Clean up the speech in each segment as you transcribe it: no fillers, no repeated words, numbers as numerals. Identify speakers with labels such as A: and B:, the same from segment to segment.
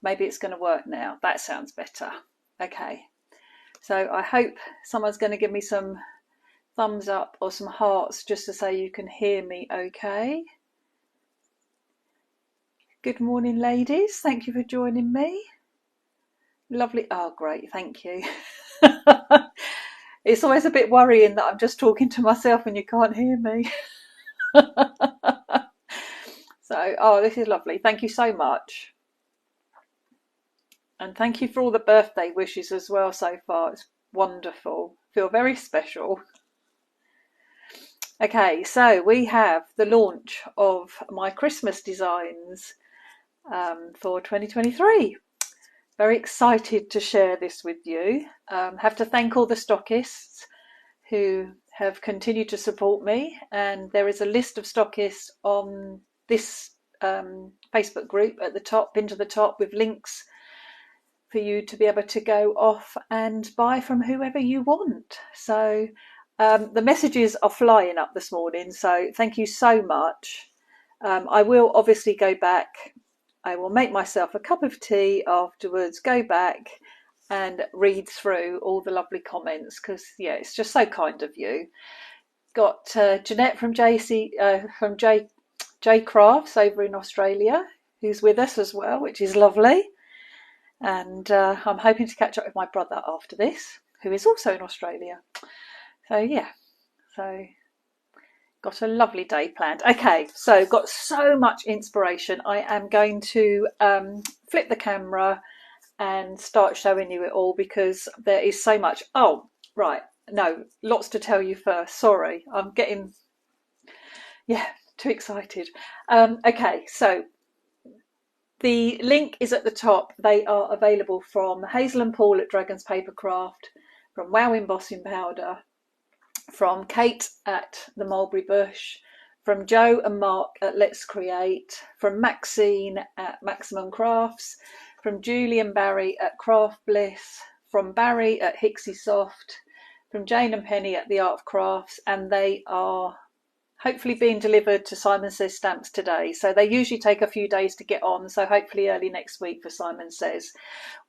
A: maybe it's going to work now. That sounds better. Okay, so I hope someone's going to give me some thumbs up or some hearts just to say you can hear me okay. Good morning, ladies. Thank you for joining me. Lovely. Oh, great. Thank you. It's always a bit worrying that I'm just talking to myself and you can't hear me. So, oh, this is lovely. Thank you so much. And thank you for all the birthday wishes as well so far. It's wonderful. Feel very special. Okay, so we have the launch of my Christmas designs for 2023. Very excited to share this with you. Have to thank all the stockists who have continued to support me, and there is a list of stockists on this Facebook group at the top, pinned to the top, with links for you to be able to go off and buy from whoever you want. So the messages are flying up this morning, so thank you so much. I will obviously go back. I will make myself a cup of tea afterwards, go back and read through all the lovely comments, because yeah, it's just so kind of you. Got Jeanette from J Crafts over in Australia, who's with us as well, which is lovely. And I'm hoping to catch up with my brother after this, who is also in Australia. So yeah, so got a lovely day planned. Okay, so got so much inspiration. I am going to flip the camera and start showing you it all, because there is so much. Oh, right. No, lots to tell you first. Sorry, I'm getting, too excited. Okay, so the link is at the top. They are available from Hazel and Paul at Dragon's Papercraft, from Wow Embossing Powder, from Kate at the Mulberry Bush, from Joe and Mark at Let's Create, from Maxine at Maximum Crafts, from Julie and Barry at Craft Bliss, from Barry at Hickey Soft, from Jane and Penny at The Art of Crafts, and they are hopefully being delivered to Simon Says Stamps today. So they usually take a few days to get on, so hopefully early next week for Simon Says.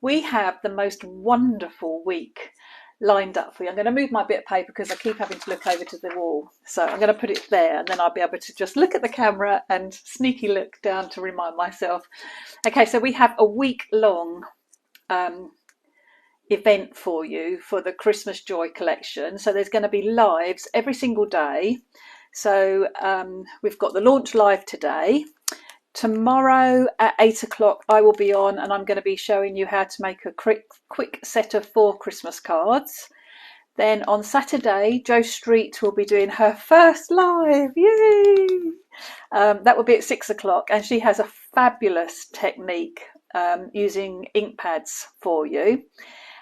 A: We have the most wonderful week lined up for you. I'm going to move my bit of paper because I keep having to look over to the wall. So I'm going to put it there, and then I'll be able to just look at the camera and sneaky look down to remind myself. Okay, so we have a week-long event for you for the Christmas Joy collection. So there's going to be lives every single day. So we've got the launch live today. Tomorrow at 8 o'clock I will be on, and I'm going to be showing you how to make a quick set of 4 Christmas cards. Then on Saturday, Jo Street will be doing her first live. Yay! That will be at 6 o'clock, and she has a fabulous technique using ink pads for you.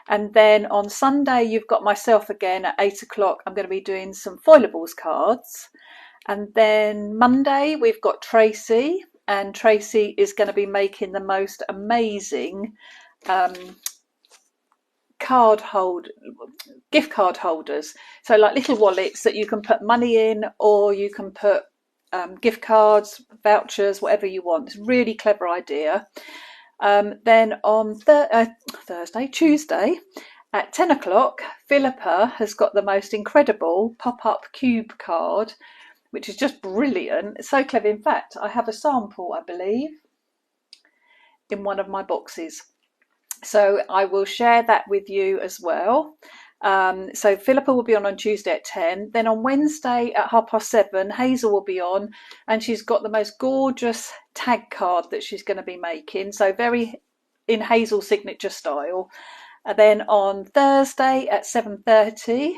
A: And then on Sunday, you've got myself again at 8 o'clock. I'm going to be doing some foilables cards. And then Monday, we've got Tracy, and Tracy is going to be making the most amazing gift card holders. So like little wallets that you can put money in, or you can put gift cards, vouchers, whatever you want. It's a really clever idea. Then on Tuesday at 10 o'clock, Philippa has got the most incredible pop-up cube card, which is just brilliant. It's so clever. In fact, I have a sample, I believe, in one of my boxes. So I will share that with you as well. So Philippa will be on Tuesday at 10. Then on Wednesday at 7:30, Hazel will be on, and she's got the most gorgeous tag card that she's going to be making. So very in Hazel signature style. And then on Thursday at 7:30,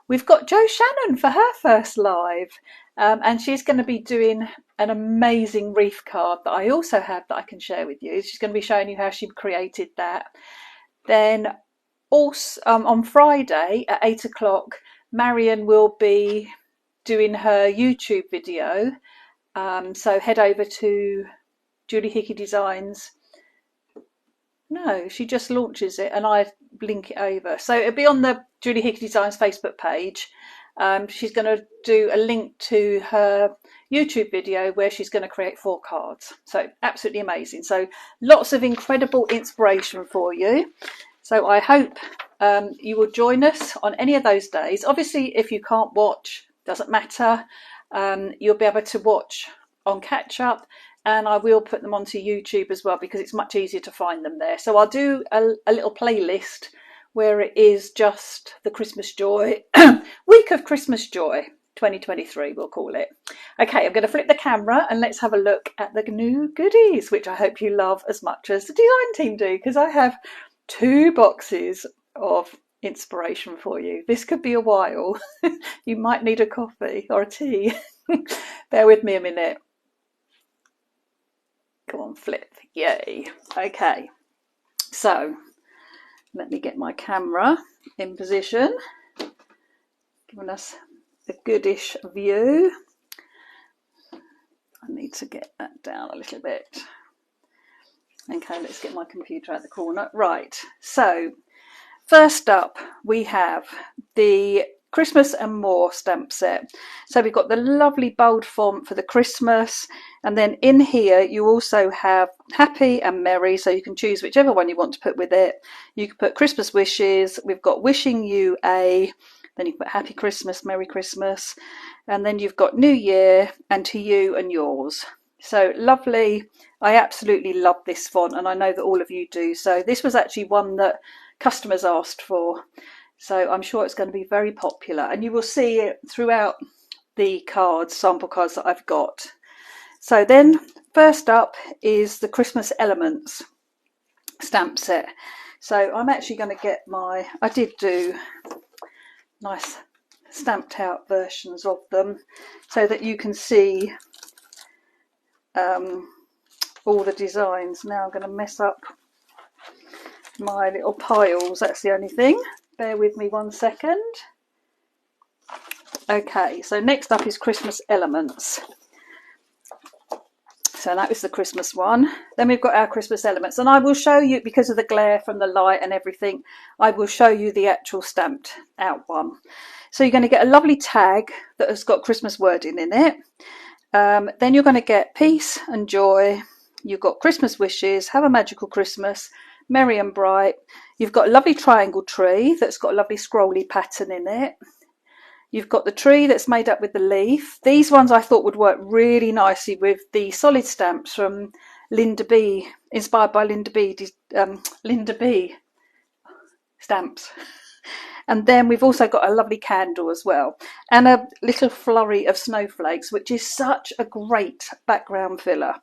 A: we've got Jo Shannon for her first live. And she's going to be doing an amazing wreath card that I also have that I can share with you. She's going to be showing you how she created that. Then also on Friday at 8 o'clock, Marion will be doing her YouTube video. So head over to Julie Hickey Designs. No, she just launches it and I link it over. So it'll be on the Julie Hickey Designs Facebook page. She's going to do a link to her YouTube video where she's going to create 4 cards. So absolutely amazing. So lots of incredible inspiration for you. So I hope you will join us on any of those days. Obviously, if you can't watch, doesn't matter. You'll be able to watch on catch up, and I will put them onto YouTube as well because it's much easier to find them there. So I'll do a little playlist where it is just the Christmas Joy, week of Christmas Joy 2023, we'll call it. Okay, I'm going to flip the camera and let's have a look at the new goodies, which I hope you love as much as the design team do, because I have 2 boxes of inspiration for you. This could be a while. You might need a coffee or a tea. Bear with me a minute. Come on, flip. Yay. Okay, so let me get my camera in position, giving us a goodish view. I need to get that down a little bit. Okay, let's get my computer out the corner. Right, so first up we have the Christmas and More stamp set. So we've got the lovely bold font for the Christmas, and then in here you also have Happy and Merry, so you can choose whichever one you want to put with it. You can put Christmas wishes, we've got wishing you a, then you can put Happy Christmas, Merry Christmas, and then you've got New Year and to you and yours. So lovely. I absolutely love this font, and I know that all of you do. So this was actually one that customers asked for. So I'm sure it's going to be very popular, and you will see it throughout the cards, sample cards that I've got. So then first up is the Christmas Elements stamp set. So I'm actually going to get my, I did do nice stamped out versions of them so that you can see all the designs. Now I'm going to mess up my little piles, that's the only thing. Bear with me 1 second. Okay, so next up is Christmas Elements. So that was the Christmas one. Then we've got our Christmas Elements, and I will show you, because of the glare from the light and everything, I will show you the actual stamped out one. So you're going to get a lovely tag that has got Christmas wording in it. Then you're going to get peace and joy. You've got Christmas wishes, have a magical Christmas, merry and bright. You've got a lovely triangle tree that's got a lovely scrolly pattern in it. You've got the tree that's made up with the leaf. These ones I thought would work really nicely with the solid stamps from Linda B, inspired by Linda B stamps. And then we've also got a lovely candle as well, and a little flurry of snowflakes, which is such a great background filler.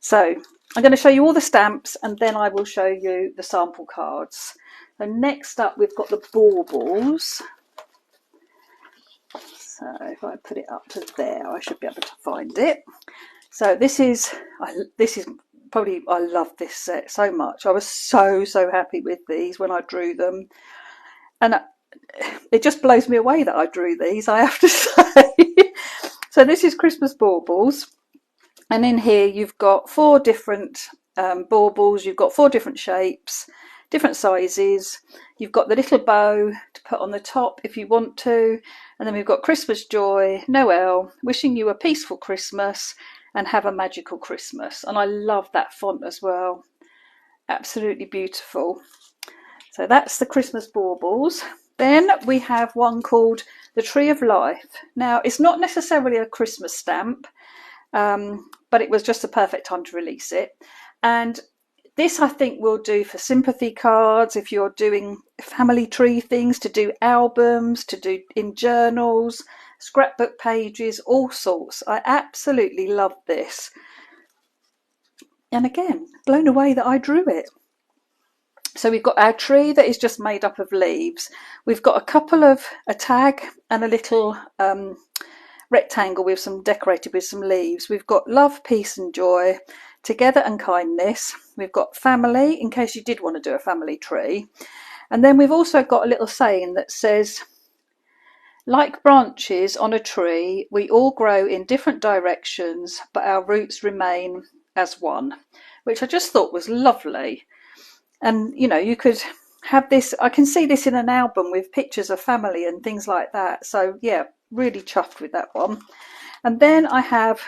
A: So I'm going to show you all the stamps, and then I will show you the sample cards. So next up we've got the baubles. So if I put it up to there, I should be able to find it. So this is probably, I love this set so much. I was so happy with these when I drew them, and it just blows me away that I drew these, I have to say. So this is Christmas baubles, and in here you've got 4 different baubles. You've got 4 different shapes, different sizes. You've got the little bow to put on the top if you want to, and then we've got Christmas joy, Noel, wishing you a peaceful Christmas and have a magical Christmas. And I love that font as well, absolutely beautiful. So that's the Christmas baubles. Then we have one called the Tree of Life. Now it's not necessarily a Christmas stamp, but it was just a perfect time to release it. And this I think will do for sympathy cards, if you're doing family tree things, to do albums, to do in journals, scrapbook pages, all sorts. I absolutely love this. And again, blown away that I drew it. So we've got our tree that is just made up of leaves. We've got a tag and a little rectangle with some decorated with some leaves. We've got love, peace and joy, together and kindness. We've got family, in case you did want to do a family tree. And then we've also got a little saying that says, like branches on a tree, we all grow in different directions, but our roots remain as one, which I just thought was lovely. And you know, you could have this, I can see this in an album with pictures of family and things like that. So yeah, really chuffed with that one. And then I have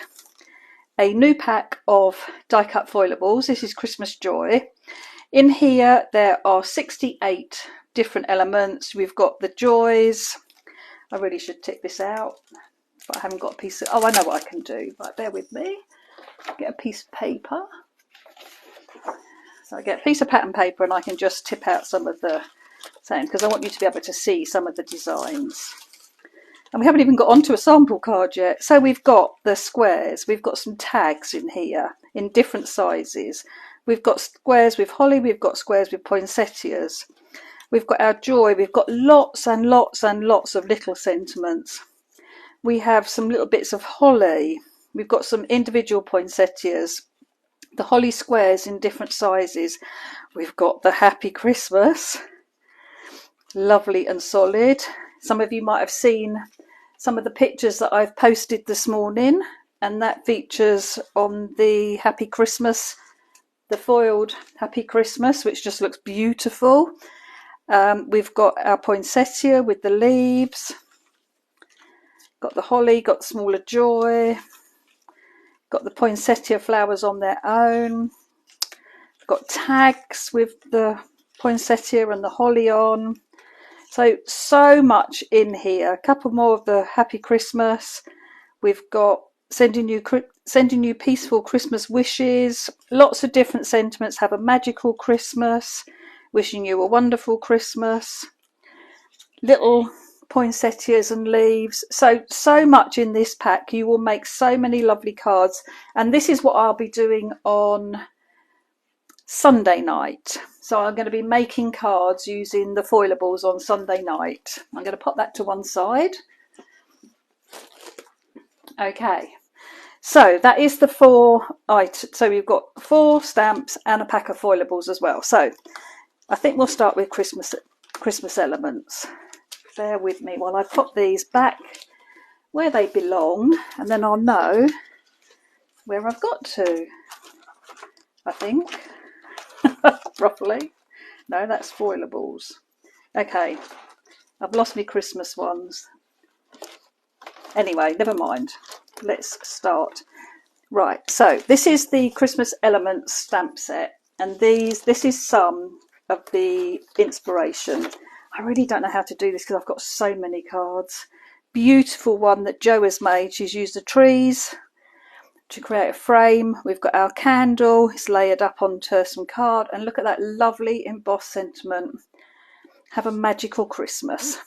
A: a new pack of die cut foilables. This is Christmas Joy. In here there are 68 different elements. We've got the joys. I really should take this out, but I haven't got a piece of, oh, I know what I can do. Right, bear with me. Get a piece of paper. So I get a piece of pattern paper and I can just tip out some of the same, because I want you to be able to see some of the designs. And we haven't even got onto a sample card yet. So we've got the squares, we've got some tags in here in different sizes. We've got squares with holly, we've got squares with poinsettias. We've got our joy, we've got lots and lots and lots of little sentiments. We have some little bits of holly. We've got some individual poinsettias. The holly squares in different sizes. We've got the Happy Christmas, lovely and solid. Some of you might have seen some of the pictures that I've posted this morning, and that features on the Happy Christmas, the foiled Happy Christmas, which just looks beautiful. We've got our poinsettia with the leaves, got the holly, got the smaller joy, got the poinsettia flowers on their own, got tags with the poinsettia and the holly on. So much in here. A couple more of the Happy Christmas. We've got sending you peaceful Christmas wishes. Lots of different sentiments. Have a magical Christmas. Wishing you a wonderful Christmas. Little poinsettias and leaves. So much in this pack. You will make so many lovely cards. And this is what I'll be doing on Sunday night. So I'm going to be making cards using the foilables on Sunday night. I'm going to pop that to one side. Okay, so that is the 4 items. So we've got 4 stamps and a pack of foilables as well. So I think we'll start with Christmas elements. Bear with me while I put these back where they belong, and then I'll know where I've got to, I think. Roughly. No, that's foilables. Okay, I've lost my Christmas ones. Anyway, never mind. Let's start. Right, so this is the Christmas Elements stamp set, and this is some of the inspiration. I really don't know how to do this because I've got so many cards. Beautiful one that Jo has made. She's used the trees to create a frame. We've got our candle. It's layered up onto some card, and look at that lovely embossed sentiment. Have a magical Christmas.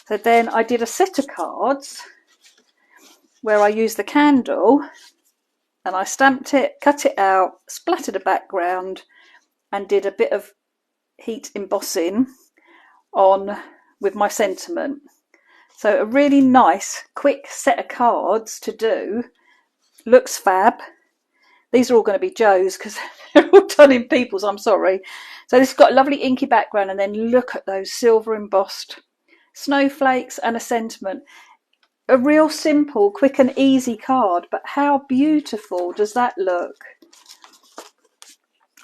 A: So then I did a set of cards where I used the candle and I stamped it, cut it out, splattered a background, and did a bit of heat embossing on with my sentiment. So a really nice quick set of cards to do. Looks fab. These are all going to be Jo's because they're all done in people's, I'm sorry. So this has got a lovely inky background, and then look at those silver embossed snowflakes and a sentiment. A real simple, quick and easy card, but how beautiful does that look?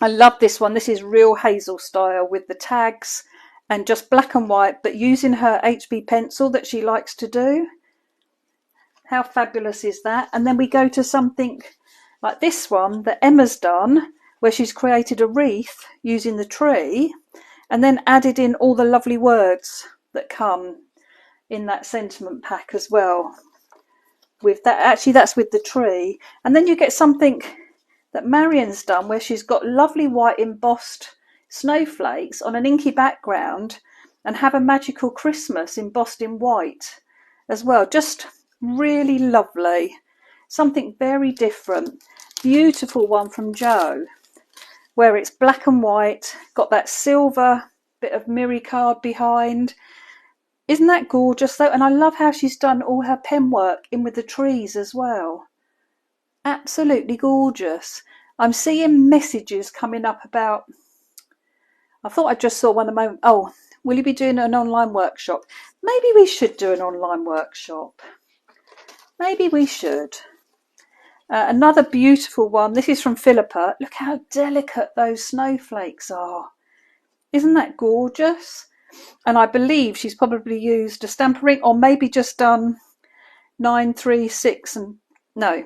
A: I love this one. This is real Hazel style with the tags and just black and white, but using her HB pencil that she likes to do. How fabulous is that? And then we go to something like this one that Emma's done, where she's created a wreath using the tree and then added in all the lovely words that come in that sentiment pack as well. With that, actually that's with the tree. And then you get something that Marion's done where she's got lovely white embossed snowflakes on an inky background and have a magical Christmas embossed in white as well. Just really lovely. Something very different. Beautiful one from Jo, where it's black and white, got that silver bit of mirror card behind. Isn't that gorgeous though? And I love how she's done all her pen work in with the trees as well. Absolutely gorgeous. I'm seeing messages coming up about, I thought I just saw one a moment. Oh, will you be doing an online workshop? Maybe we should do an online workshop. Maybe we should. Another beautiful one. This is from Philippa. Look how delicate those snowflakes are. Isn't that gorgeous? And I believe she's probably used a stamper ring, or maybe just done 9, 3, 6 and no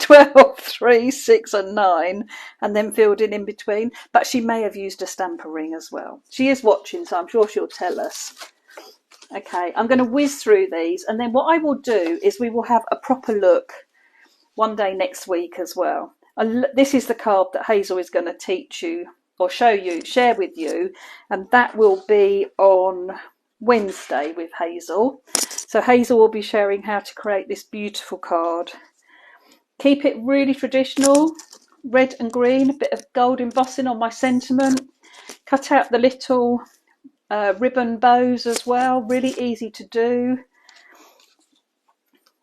A: 12, 3, 6 and 9 and then filled in between, but she may have used a stamper ring as well. She is watching, so I'm sure she'll tell us. Okay, I'm going to whiz through these, and then what I will do is we will have a proper look one day next week as well. This is the card that Hazel is going to teach you or share with you, and that will be on Wednesday with Hazel. So Hazel will be sharing how to create this beautiful card. Keep it really traditional, red and green, a bit of gold embossing on my sentiment. Cut out the little ribbon bows as well, really easy to do.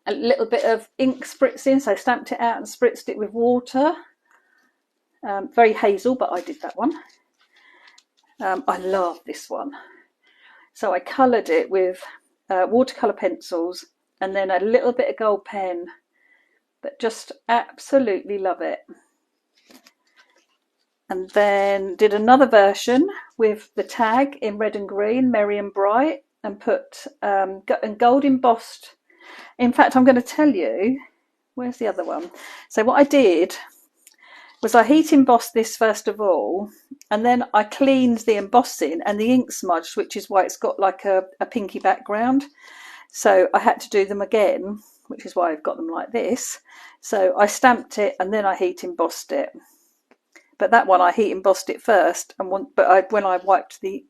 A: A little bit of ink spritzing, so stamped it out and spritzed it with water. Very Hazel, but I did that one. I love this one. So I coloured it with watercolour pencils and then a little bit of gold pen, but just absolutely love it. And then did another version with the tag in red and green, merry and bright, and put and gold embossed. In fact, I'm going to tell you, where's the other one? So what I did was I heat embossed this first of all, and then I cleaned the embossing and the ink smudged, which is why it's got like a pinky background. So I had to do them again, which is why I've got them like this. So I stamped it and then I heat embossed it. But that one I heat embossed it first, and when I wiped the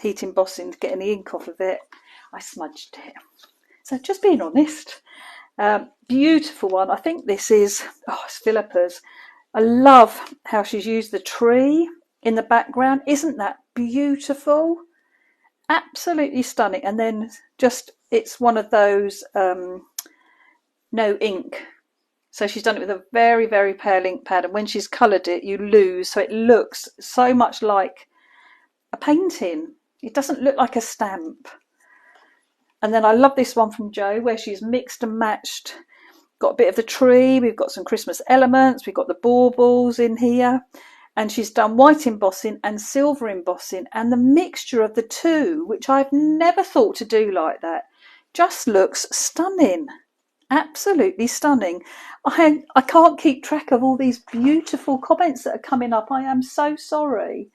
A: heat embossing to get any ink off of it, I smudged it. So just being honest. Beautiful one. I think this is, it's Philippa's. I love how she's used the tree in the background. Isn't that beautiful? Absolutely stunning. And then it's one of those no ink. So she's done it with a very, very pale ink pad, and when she's coloured it, you lose. So it looks so much like a painting. It doesn't look like a stamp. And then I love this one from Jo, where she's mixed and matched. Got a bit of the tree, we've got some Christmas elements, we've got the baubles in here. And she's done white embossing and silver embossing, and the mixture of the two, which I've never thought to do like that, just looks stunning. Absolutely stunning. I can't keep track of all these beautiful comments that are coming up. I am so sorry.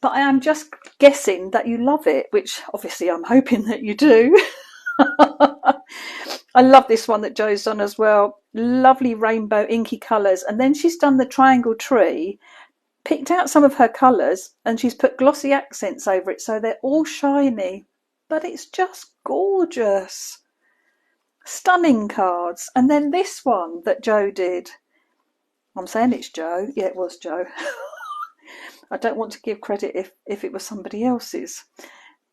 A: But I am just guessing that you love it, which obviously I'm hoping that you do. I love this one that Jo's done as well. Lovely rainbow inky colours. And then she's done the triangle tree, picked out some of her colours, and she's put glossy accents over it, so they're all shiny. But it's just gorgeous. Stunning cards. And then this one that Jo did. I'm saying it's Jo. Yeah, it was Jo. I don't want to give credit if it was somebody else's.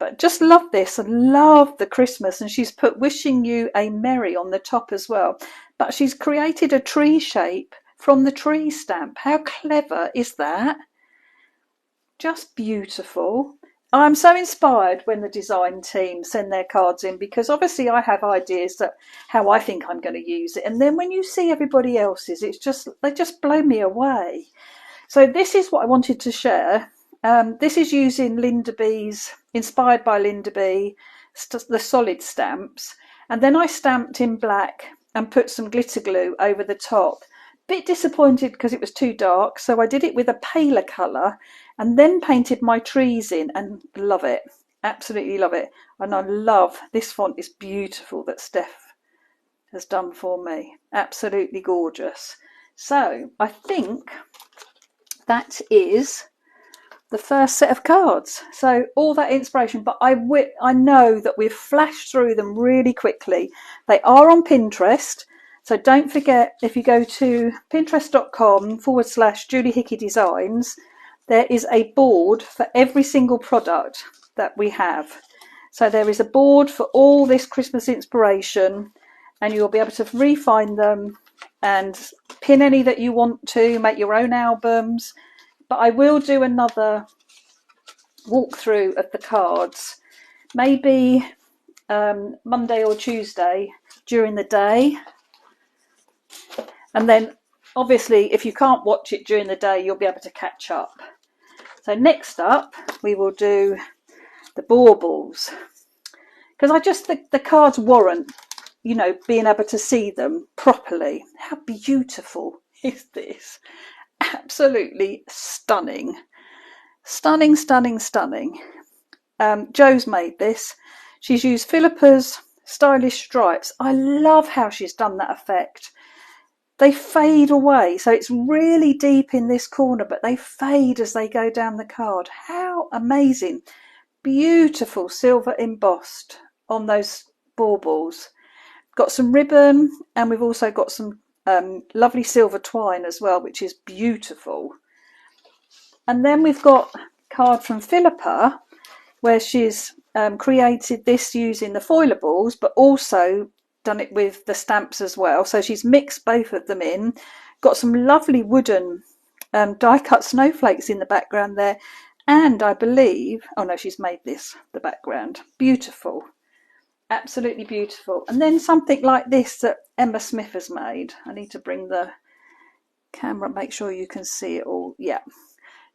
A: But just love this and love the Christmas. And she's put wishing you a merry on the top as well. But she's created a tree shape from the tree stamp. How clever is that? Just beautiful. I'm so inspired when the design team send their cards in, because obviously I have ideas that how I think I'm going to use it. And then when you see everybody else's, they just blow me away. So this is what I wanted to share. This is using Linda B's, inspired by Linda B, the solid stamps. And then I stamped in black and put some glitter glue over the top. Bit disappointed because it was too dark, so I did it with a paler colour and then painted my trees in, and love it. Absolutely love it. And I love this font. Is beautiful that Steph has done for me. Absolutely gorgeous. So I think that is the first set of cards. So all that inspiration, but I know that we've flashed through them really quickly. They are on Pinterest. So don't forget, if you go to pinterest.com/Julie Hickey Designs, there is a board for every single product that we have. So there is a board for all this Christmas inspiration, and you'll be able to refine them and pin any that you want to, make your own albums. But I will do another walkthrough of the cards, maybe Monday or Tuesday during the day. And then obviously if you can't watch it during the day, you'll be able to catch up. So next up we will do the baubles, because I just think the cards warrant, you know, being able to see them properly. How beautiful is this? Absolutely stunning. Stunning, stunning, stunning. Jo's made this. She's used Philippa's stylish stripes. I love how she's done that effect. They fade away, so it's really deep in this corner, but they fade as they go down the card. How amazing. Beautiful silver embossed on those baubles. Got some ribbon, and we've also got some lovely silver twine as well, which is beautiful. And then we've got a card from Philippa where she's created this using the foilables, but also done it with the stamps as well. So she's mixed both of them in. Got some lovely wooden die cut snowflakes in the background there. And I believe, oh no, she's made this the background. Beautiful. Absolutely beautiful. And then something like this that Emma Smith has made. I need to bring the camera, make sure you can see it all. Yeah.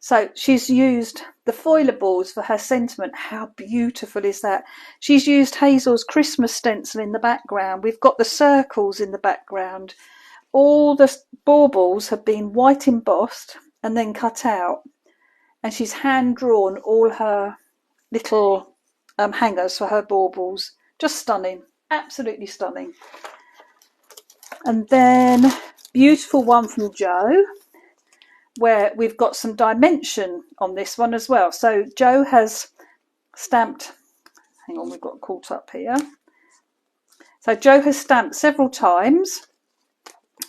A: So she's used the foilables for her sentiment. How beautiful is that? She's used Hazel's Christmas stencil in the background. We've got the circles in the background. All the baubles have been white embossed and then cut out. And she's hand drawn all her little hangers for her baubles. Just stunning. Absolutely stunning. And then beautiful one from Jo, where we've got some dimension on this one as well. So Jo has stamped, hang on, we've got caught up here. So Jo has stamped several times.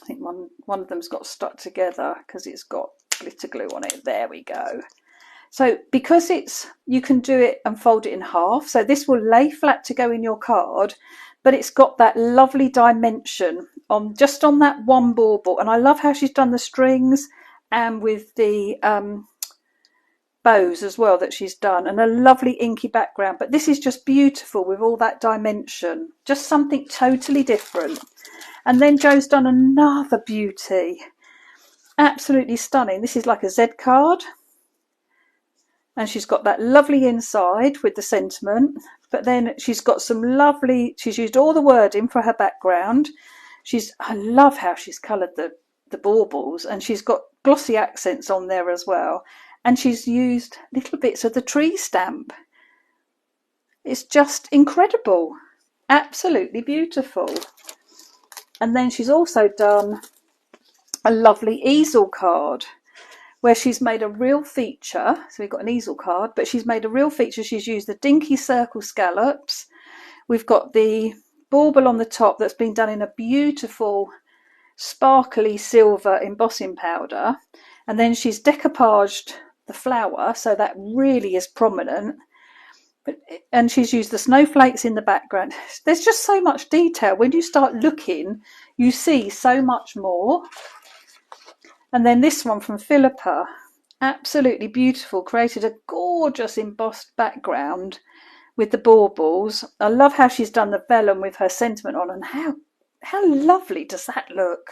A: I think one of them's got stuck together because it's got glitter glue on it. There we go. So because you can do it and fold it in half. So this will lay flat to go in your card, but it's got that lovely dimension just on that one bauble. And I love how she's done the strings and with the bows as well that she's done, and a lovely inky background. But this is just beautiful with all that dimension, just something totally different. And then Jo's done another beauty, absolutely stunning. This is like a Z card, and she's got that lovely inside with the sentiment, but then she's got some lovely, she's used all the wording for her background. I love how she's coloured the baubles, and she's got glossy accents on there as well, and she's used little bits of the tree stamp. It's just incredible, absolutely beautiful. And then she's also done a lovely easel card where she's made a real feature. So we've got an easel card, but she's made a real feature. She's used the dinky circle scallops. We've got the bauble on the top that's been done in a beautiful sparkly silver embossing powder, and then she's decoupaged the flower so that really is prominent, and she's used the snowflakes in the background. There's just so much detail. When you start looking, you see so much more. And then this one from Philippa, absolutely beautiful, created a gorgeous embossed background with the baubles. I love how she's done the vellum with her sentiment on, and how lovely does that look?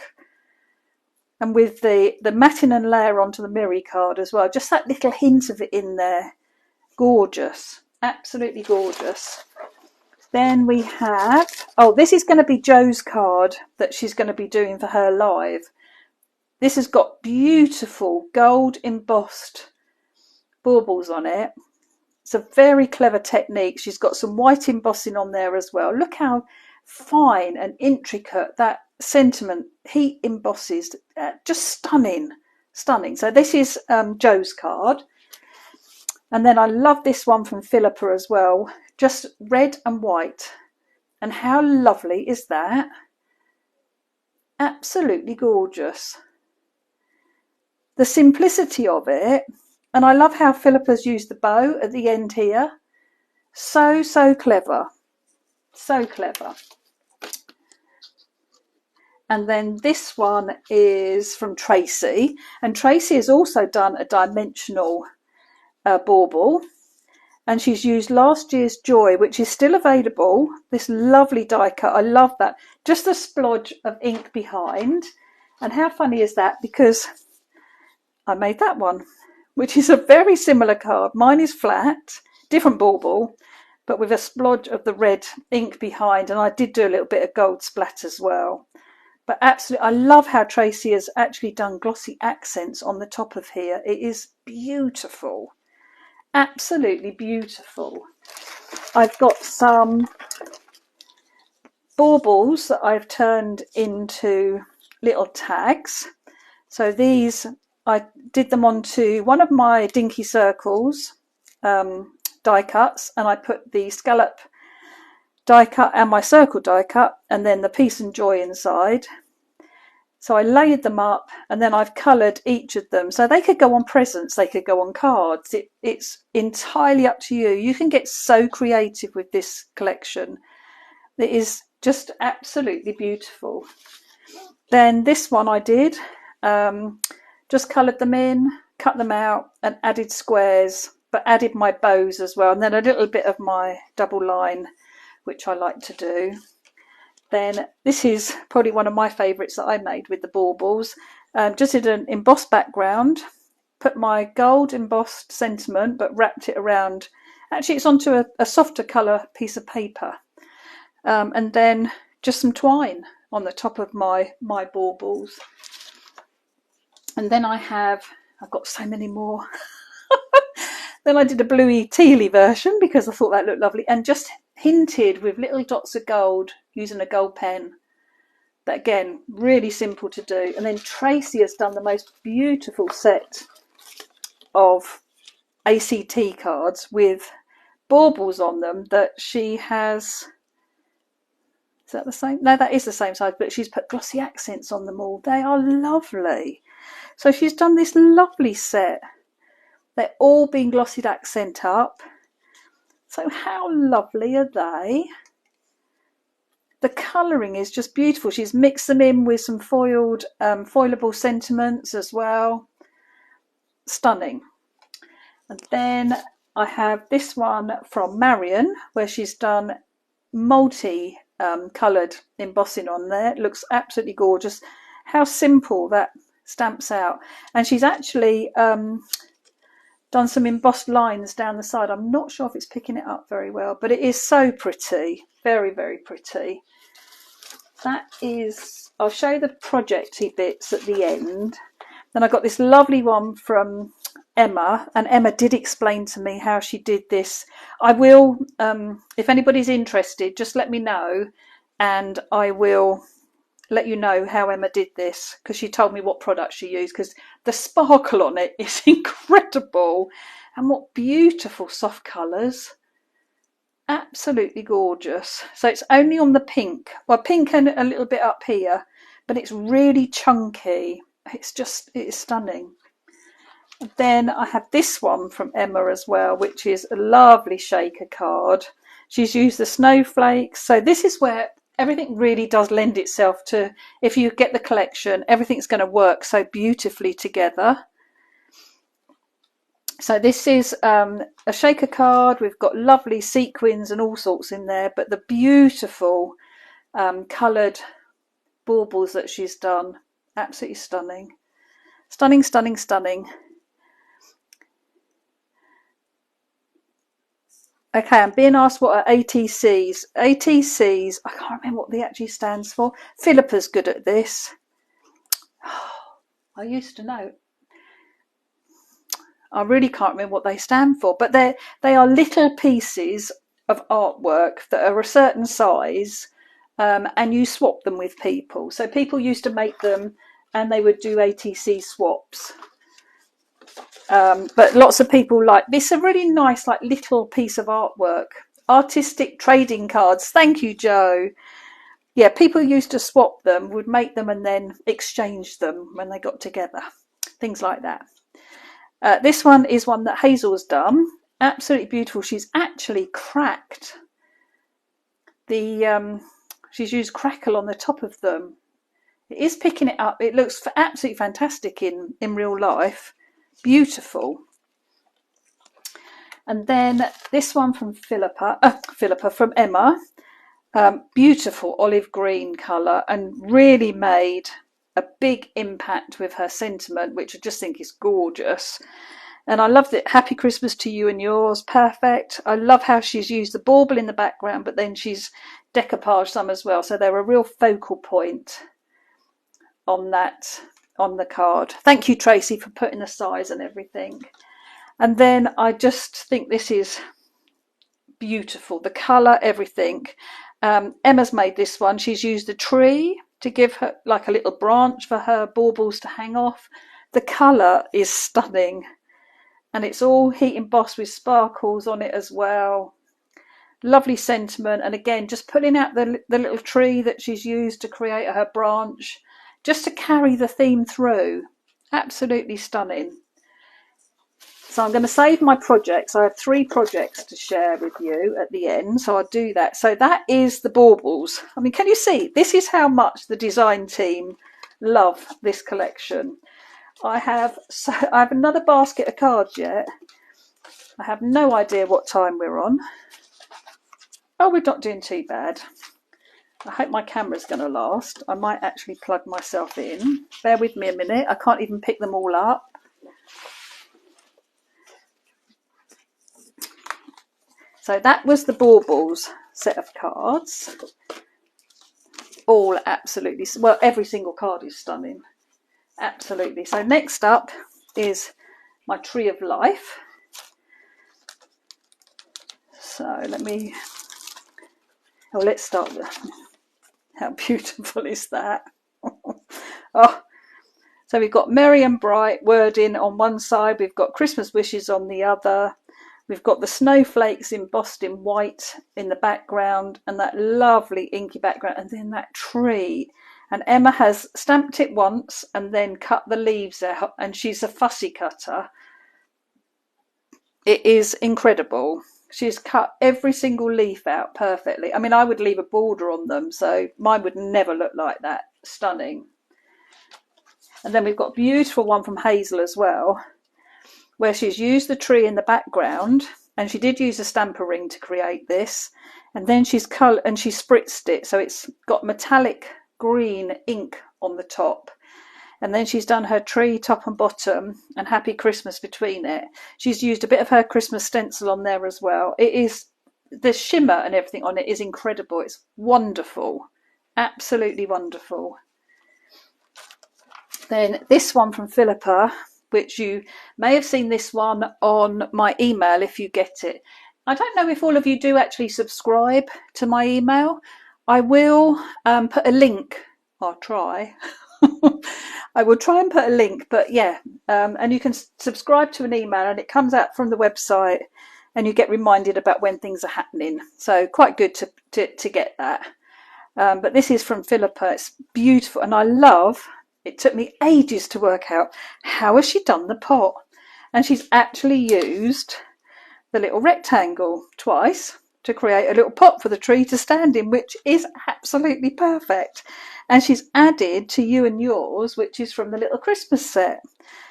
A: And with the matting and layer onto the Miri card as well, just that little hint of it in there. Gorgeous, absolutely gorgeous. Then we have, this is going to be Jo's card that she's going to be doing for her live. This has got beautiful gold embossed baubles on it. It's a very clever technique. She's got some white embossing on there as well. Look how fine and intricate that sentiment heat embosses. Just stunning. So this is Jo's card. And then I love this one from Philippa as well. Just red and white. And how lovely is that? Absolutely gorgeous. The simplicity of it. And I love how Philippa's used the bow at the end here. So clever. So clever. And then this one is from Tracy. And Tracy has also done a dimensional bauble. And she's used last year's Joy, which is still available. This lovely die cut. I love that. Just a splodge of ink behind. And how funny is that? Because I made that one which is a very similar card. Mine is flat, different bauble, but with a splodge of the red ink behind, and I did do a little bit of gold splat as well. But absolutely, I love how Tracy has actually done glossy accents on the top of here. It is beautiful, absolutely beautiful. I've got some baubles that I've turned into little tags. So these, I did them onto one of my Dinky Circles die cuts, and I put the scallop die cut and my circle die cut, and then the peace and joy inside. So I layered them up, and then I've coloured each of them. So they could go on presents, they could go on cards. It's entirely up to you. You can get so creative with this collection. It is just absolutely beautiful. Then this one I did, just coloured them in, cut them out, and added squares, but added my bows as well, and then a little bit of my double line, which I like to do. Then this is probably one of my favourites that I made with the baubles. Just did an embossed background, put my gold embossed sentiment, but wrapped it around. Actually, it's onto a softer colour piece of paper, and then just some twine on the top of my baubles. And then I've got so many more. Then I did a bluey tealy version because I thought that looked lovely, and just hinted with little dots of gold using a gold pen. That again, really simple to do. And then Tracy has done the most beautiful set of ACT cards with baubles on them that she has. Is that the same? No, that is the same size, but she's put glossy accents on them all. They are lovely. So she's done this lovely set. They're all been glossied accent up. So how lovely are they? The colouring is just beautiful. She's mixed them in with some foiled foilable sentiments as well. Stunning. And then I have this one from Marion, where she's done multi-coloured embossing on there. It looks absolutely gorgeous. How simple that stamps out. And she's actually done some embossed lines down the side. I'm not sure if it's picking it up very well, but it is so pretty. Very, very pretty. That is, I'll show you the projecty bits at the end. Then I got this lovely one from Emma, and Emma did explain to me how she did this. I will, if anybody's interested, just let me know, and I will let you know how Emma did this, because she told me what product she used, because the sparkle on it is incredible, and what beautiful soft colours. Absolutely gorgeous. So it's only on the pink, well, pink and a little bit up here, but it's really chunky. It is stunning. Then I have this one from Emma as well, which is a lovely shaker card. She's used the snowflakes. So this is where everything really does lend itself to, if you get the collection, everything's going to work so beautifully together. So this is a shaker card. We've got lovely sequins and all sorts in there, but the beautiful coloured baubles that she's done, absolutely stunning. Stunning, stunning, stunning. Okay, I'm being asked what are ATCs. ATCs, I can't remember what they actually stands for. Philippa's good at this. I used to know. I really can't remember what they stand for, but they are little pieces of artwork that are a certain size, and you swap them with people. So people used to make them, and they would do ATC swaps. But lots of people like this. A really nice, like, little piece of artwork. Artistic trading cards. Thank you, Joe. Yeah, people used to swap them, would make them, and then exchange them when they got together. Things like that. This one is one that Hazel's done. Absolutely beautiful. She's actually cracked the. She's used crackle on the top of them. It is picking it up. It looks absolutely fantastic in real life. Beautiful. And then this one from Philippa from Emma. Beautiful olive green colour, and really made a big impact with her sentiment, which I just think is gorgeous. And I love that. Happy Christmas to you and yours. Perfect. I love how she's used the bauble in the background, but then she's decoupaged some as well. So they're a real focal point on that, on the card. Thank you, Tracy, for putting the size and everything. And then I just think this is beautiful. The colour, everything. Emma's made this one. She's used a tree to give her like a little branch for her baubles to hang off. The colour is stunning. And it's all heat embossed with sparkles on it as well. Lovely sentiment. And again, just pulling out the little tree that she's used to create her branch, just to carry the theme through. Absolutely stunning. So I'm going to save my projects. I have 3 projects to share with you at the end, so I'll do that. So that is the baubles. I mean, can you see? This is how much the design team love this collection. I have another basket of cards yet. I have no idea what time we're on. Oh, we're not doing too bad. I hope my camera's going to last. I might actually plug myself in. Bear with me a minute. I can't even pick them all up. So that was the baubles set of cards. All absolutely, well, every single card is stunning. Absolutely. So next up is my Tree of Life. So let's start with, how beautiful is that? Oh, so we've got merry and bright wording on one side, we've got Christmas wishes on the other, we've got the snowflakes embossed in white in the background, and that lovely inky background, and then that tree. And Emma has stamped it once and then cut the leaves out, and she's a fussy cutter. It is incredible. She's cut every single leaf out perfectly. I mean, I would leave a border on them, so mine would never look like that. Stunning. And then we've got a beautiful one from Hazel as well, where she's used the tree in the background, and she did use a stamper ring to create this. And then she's spritzed it, so it's got metallic green ink on the top. And then she's done her tree top and bottom and Happy Christmas between it. She's used a bit of her Christmas stencil on there as well. It is, the shimmer and everything on it is incredible. It's wonderful. Absolutely wonderful. Then this one from Philippa, which you may have seen this one on my email if you get it. I don't know if all of you do actually subscribe to my email. I will put a link. I'll try. I will try and put a link, but yeah, and you can subscribe to an email and it comes out from the website and you get reminded about when things are happening. So quite good to get that. But this is from Philippa. It's beautiful, and I love, it took me ages to work out how has she done the pot. And she's actually used the little rectangle twice to create a little pot for the tree to stand in, which is absolutely perfect. And she's added to You and Yours, which is from the little Christmas set.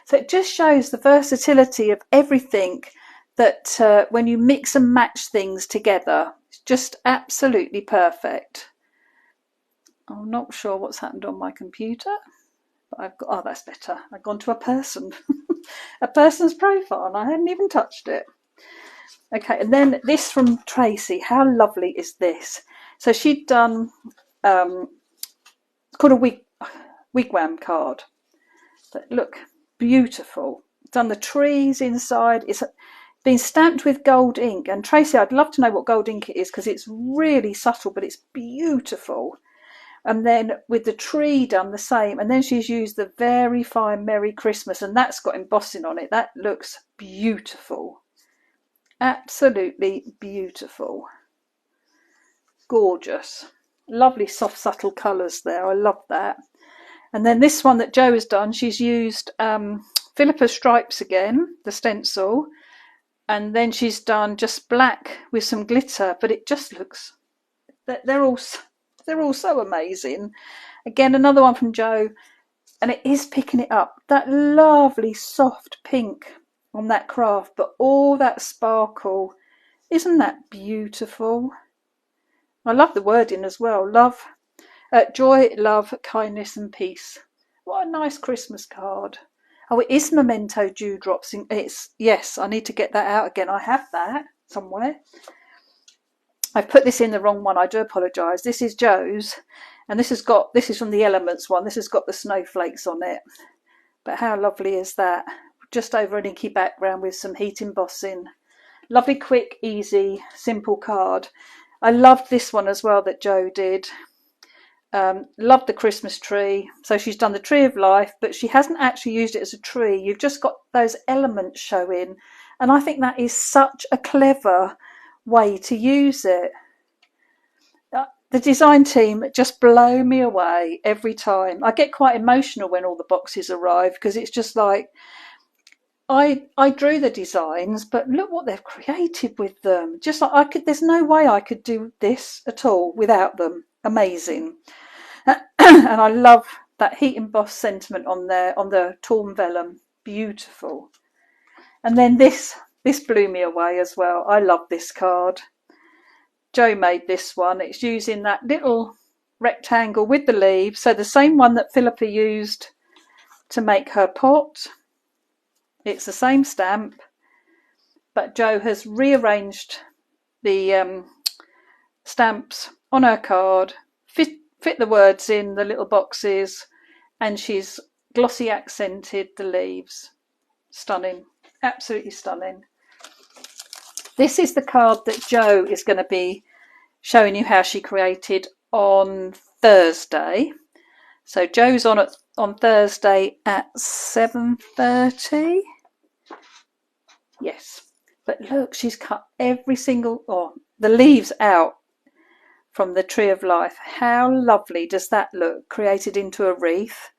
A: So it just shows the versatility of everything, that when you mix and match things together, it's just absolutely perfect. I'm not sure what's happened on my computer, but I've got, oh, that's better. I've gone to a person, a person's profile, and I hadn't even touched it. Okay, and then this from Tracy. How lovely is this? So she'd done, it's called a wigwam card. But look, beautiful. Done the trees inside. It's been stamped with gold ink. And Tracy, I'd love to know what gold ink it is, because it's really subtle, but it's beautiful. And then with the tree done the same. And then she's used the very fine Merry Christmas, and that's got embossing on it. That looks beautiful. Absolutely beautiful. Gorgeous. Lovely soft subtle colours there. I love that. And then this one that Jo has done, she's used Philippa stripes again, the stencil, and then she's done just black with some glitter, but it just looks, they're all so amazing. Again, another one from Jo, and it is picking it up, that lovely soft pink on that craft, but all that sparkle. Isn't that beautiful? I love the wording as well. Love, joy, love, kindness and peace. What a nice Christmas card. Oh, it is Memento Dewdrops. Yes, I need to get that out again. I have that somewhere. I've put this in the wrong one. I do apologise. This is Joe's, and this is from the Elements one. This has got the snowflakes on it. But how lovely is that? Just over an inky background with some heat embossing. Lovely, quick, easy, simple card. I loved this one as well that Joe did. Loved the Christmas tree. So she's done the Tree of Life, but she hasn't actually used it as a tree. You've just got those elements showing. And I think that is such a clever way to use it. The design team just blow me away every time. I get quite emotional when all the boxes arrive, because it's just like, I drew the designs, but look what they've created with them. Just like there's no way I could do this at all without them. Amazing. And I love that heat embossed sentiment on there, on the torn vellum. Beautiful. And then this blew me away as well. I love this card. Joe made this one. It's using that little rectangle with the leaves. So the same one that Philippa used to make her pot. It's the same stamp, but Joe has rearranged the stamps on her card, fit the words in the little boxes, and she's glossy accented the leaves. Stunning, absolutely stunning. This is the card that Joe is going to be showing you how she created on Thursday. So Joe's on Thursday at 7:30. Yes, but look, she's cut every single the leaves out from the Tree of Life. How lovely does that look? Created into a wreath.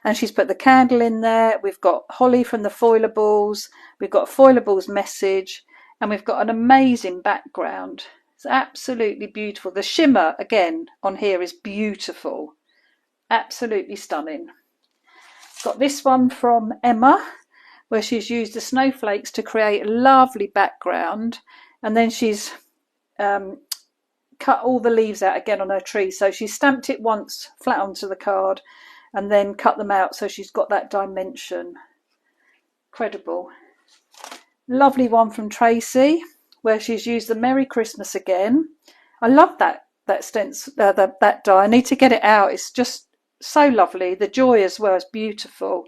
A: And she's put the candle in there. We've got holly from the foilables. We've got a foilables message. And we've got an amazing background. It's absolutely beautiful. The shimmer, again, on here is beautiful. Absolutely stunning. Got this one from Emma, where she's used the snowflakes to create a lovely background. And then she's cut all the leaves out again on her tree. So she stamped it once flat onto the card and then cut them out, so she's got that dimension. Incredible. Lovely one from Tracy, where she's used the Merry Christmas again. I love that stencil, that die. I need to get it out. It's just so lovely. The joy as well is beautiful.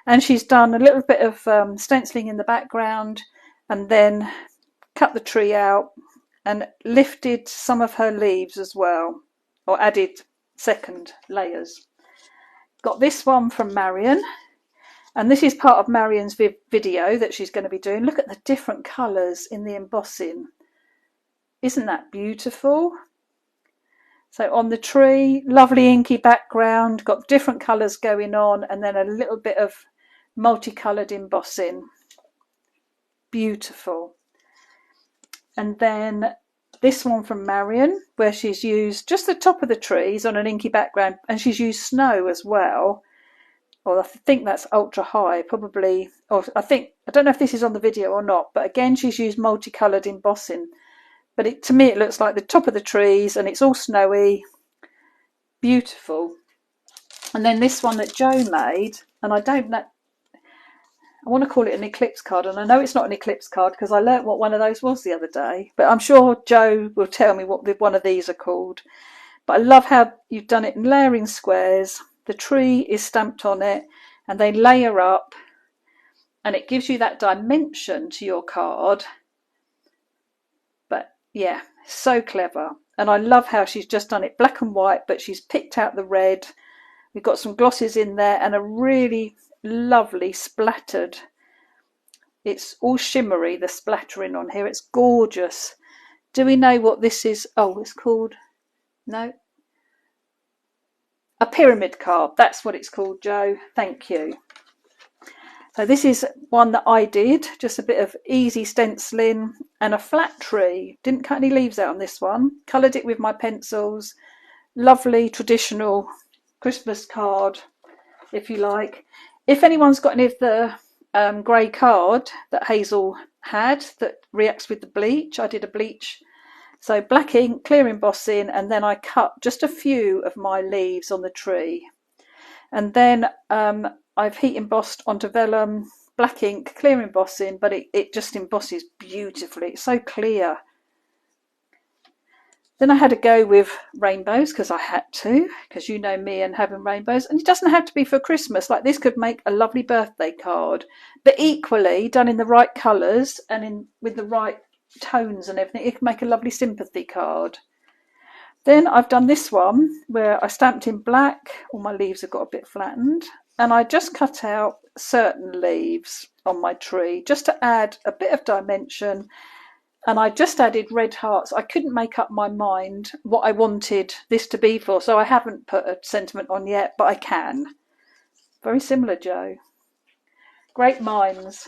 A: And she's done a little bit of stenciling in the background, and then cut the tree out and lifted some of her leaves as well, or added second layers. Got this one from Marion, and this is part of Marion's video that she's going to be doing. Look at the different colours in the embossing. Isn't that beautiful? So on the tree, lovely inky background, got different colours going on, and then a little bit of multicoloured embossing. Beautiful. And then this one from Marion, where she's used just the top of the trees on an inky background, and she's used snow as well. Or I think that's ultra high, probably. Or I don't know if this is on the video or not, but again, she's used multicoloured embossing. But to me, it looks like the top of the trees, and it's all snowy. Beautiful. And then this one that Joe made, and I don't know, I want to call it an eclipse card, and I know it's not an eclipse card because I learnt what one of those was the other day, but I'm sure Joe will tell me what one of these are called. But I love how you've done it in layering squares. The tree is stamped on it, and they layer up, and it gives you that dimension to your card. But yeah, so clever. And I love how she's just done it black and white, but she's picked out the red. We've got some glosses in there and a really lovely splattered. It's all shimmery, the splattering on here. It's gorgeous. Do we know what this is? Oh, it's called, no, a pyramid card. That's what it's called, Joe. Thank you. So this is one that I did, just a bit of easy stenciling and a flat tree. Didn't cut any leaves out on this one. Coloured it with my pencils. Lovely traditional Christmas card, if you like. If anyone's got any of the grey card that Hazel had that reacts with the bleach, I did a bleach. So black ink, clear embossing, and then I cut just a few of my leaves on the tree. And then I've heat embossed onto vellum, black ink, clear embossing, but it just embosses beautifully. It's so clear. Then I had a go with rainbows because I had to, because you know me and having rainbows. And it doesn't have to be for Christmas. Like, this could make a lovely birthday card, but equally done in the right colours and with the right tones and everything, it can make a lovely sympathy card. Then I've done this one where I stamped in black. All my leaves have got a bit flattened, and I just cut out certain leaves on my tree just to add a bit of dimension. And I just added red hearts. I couldn't make up my mind what I wanted this to be for, so I haven't put a sentiment on yet, but I can. Very similar, Joe. Great minds.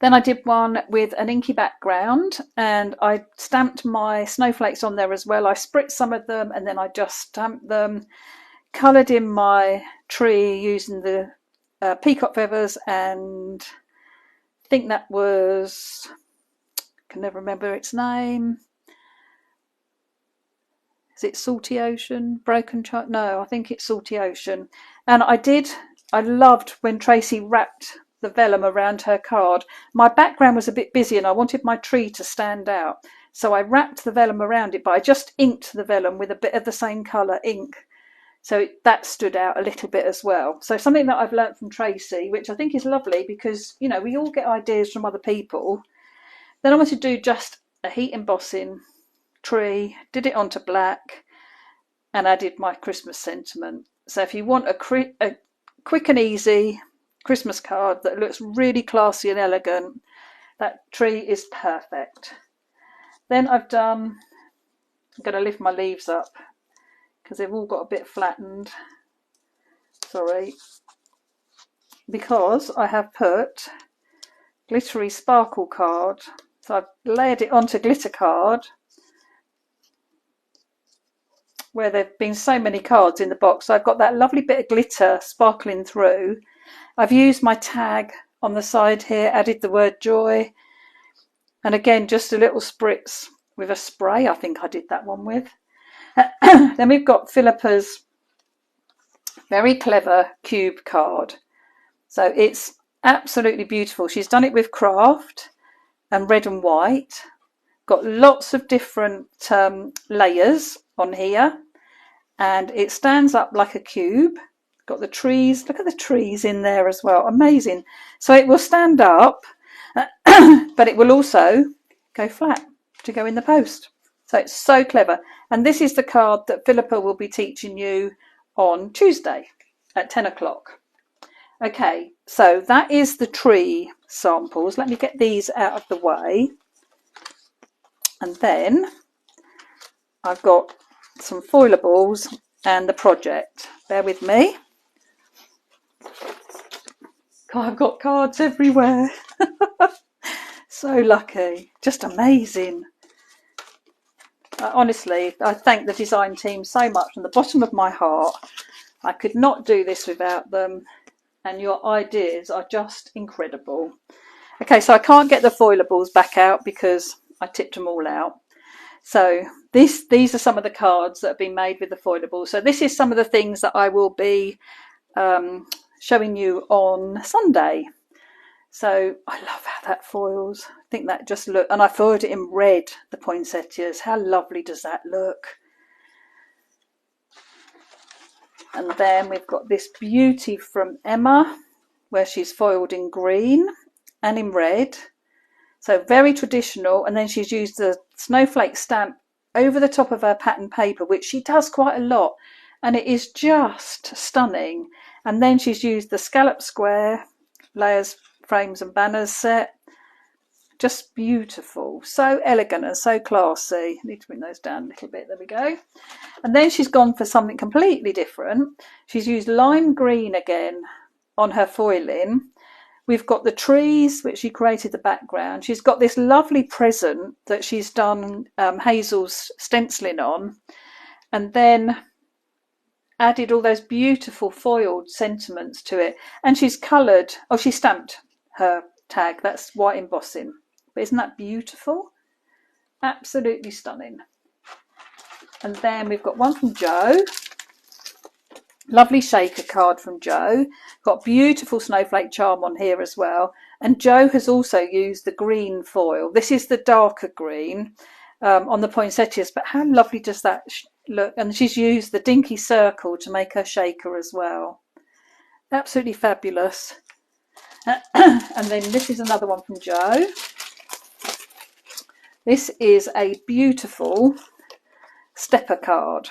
A: Then I did one with an inky background, and I stamped my snowflakes on there as well. I spritzed some of them, and then I just stamped them, coloured in my tree using the peacock feathers, and I think that was... can never remember its name. Is it Salty Ocean? Broken Child? No, I think it's Salty Ocean. And I loved when Tracy wrapped the vellum around her card. My background was a bit busy and I wanted my tree to stand out. So I wrapped the vellum around it, but I just inked the vellum with a bit of the same colour ink. So that stood out a little bit as well. So something that I've learnt from Tracy, which I think is lovely because, you know, we all get ideas from other people. Then I wanted to do just a heat embossing tree, did it onto black, and added my Christmas sentiment. So if you want a quick and easy Christmas card that looks really classy and elegant, that tree is perfect. Then I'm going to lift my leaves up because they've all got a bit flattened. Sorry. Because I have put glittery sparkle card. So I've layered it onto glitter card where there have been so many cards in the box. So I've got that lovely bit of glitter sparkling through. I've used my tag on the side here, added the word joy. And again, just a little spritz with a spray. I think I did that one with. Then we've got Philippa's very clever cube card. So it's absolutely beautiful. She's done it with craft and red and white. Got lots of different layers on here. And it stands up like a cube. Got the trees. Look at the trees in there as well. Amazing. So it will stand up, but it will also go flat to go in the post. So it's so clever. And this is the card that Philippa will be teaching you on Tuesday at 10 o'clock. Okay, so that is the tree samples. Let me get these out of the way. And then I've got some foilables and the project. Bear with me. God, I've got cards everywhere. So lucky. Just amazing. Honestly, I thank the design team so much from the bottom of my heart. I could not do this without them. And your ideas are just incredible. Okay, so I can't get the foilables back out because I tipped them all out. So these are some of the cards that have been made with the foilables. So this is some of the things that I will be showing you on Sunday. So I love how that foils. I think that just look, and I foiled it in red, the poinsettias. How lovely does that look? And then we've got this beauty from Emma, where she's foiled in green and in red. So very traditional. And then she's used the snowflake stamp over the top of her pattern paper, which she does quite a lot. And it is just stunning. And then she's used the scallop square layers, frames and banners set. Just beautiful. So elegant and so classy. I need to bring those down a little bit. There we go. And then she's gone for something completely different. She's used lime green again on her foiling. We've got the trees, which she created the background. She's got this lovely present that she's done Hazel's stenciling on. And then added all those beautiful foiled sentiments to it. And she's coloured, she stamped her tag. That's white embossing. But isn't that beautiful? Absolutely stunning. And then we've got one from Jo. Lovely shaker card from Joe. Got beautiful snowflake charm on here as well. And Joe has also used the green foil. This is the darker green on the poinsettias, but how lovely does that look? And she's used the dinky circle to make her shaker as well. Absolutely fabulous. And then this is another one from Joe. This is a beautiful stepper card.